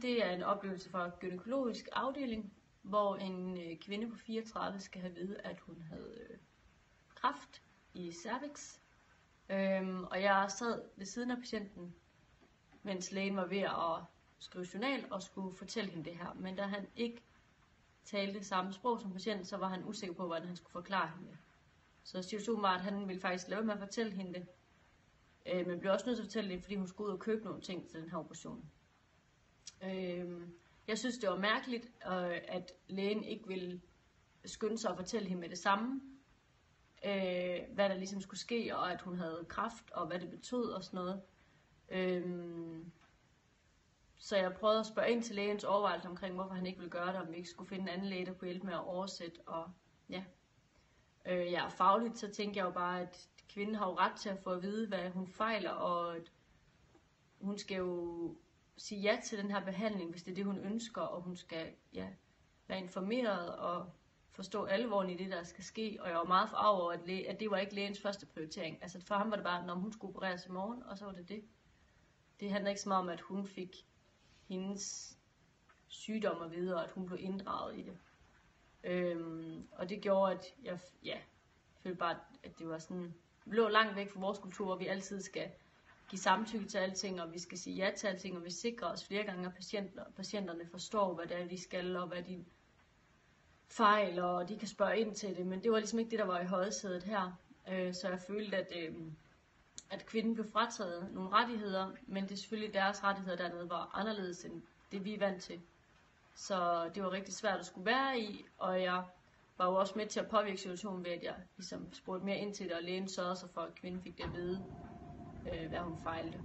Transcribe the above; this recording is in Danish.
Det er en oplevelse fra gynækologisk afdeling, hvor en kvinde på 34 skal have at vide, at hun havde kræft i cervix. Og jeg sad ved siden af patienten, mens lægen var ved at skrive journal og skulle fortælle hende det her. Men da han ikke talte samme sprog som patienten, så var han usikker på, hvordan han skulle forklare hende det. Så situationen var, at han ville faktisk lade med at fortælle hende det. Men blev også nødt til at fortælle det, fordi hun skulle ud og købe nogle ting til den her operation. Jeg synes, det var mærkeligt, at lægen ikke ville skynde sig at fortælle hende med det samme, hvad der ligesom skulle ske, og at hun havde kræft, og hvad det betød og sådan noget. Så jeg prøvede at spørge ind til lægens overvejelse omkring, hvorfor han ikke ville gøre det, om vi ikke skulle finde en anden læge, der kunne hjælpe med at oversætte. Og ja, fagligt så tænker jeg jo bare, at kvinden har jo ret til at få at vide, hvad hun fejler, og at hun skal jo sige ja til den her behandling, hvis det er det, hun ønsker, og hun skal være informeret og forstå alvoren i det, der skal ske. Og jeg var meget forarget over, at det var ikke lægens første prioritering. Altså for ham var det bare, når hun skulle opereres i morgen, og så var det det. Det handler ikke så meget om, at hun fik hendes sygdom at vide, og at hun blev inddraget i det. Og det gjorde, at jeg følte bare, at det var sådan, vi lå langt væk fra vores kultur, hvor vi altid skal give samtykke til alting, og vi skal sige ja til alting, og vi sikrer os flere gange, at patienterne forstår, hvad det er, de skal, og hvad de fejler, og de kan spørge ind til det. Men det var ligesom ikke det, der var i højsædet her. Så jeg følte, at kvinden blev frataget nogle rettigheder, men det er selvfølgelig deres rettigheder dernede var anderledes end det, vi er vant til. Så det var rigtig svært at skulle være i, og jeg var jo også med til at påvirke situationen ved, at jeg ligesom spurgte mere ind til det, og lægen sørgede sig for, at kvinden fik det at vide, hvad hun fejlte.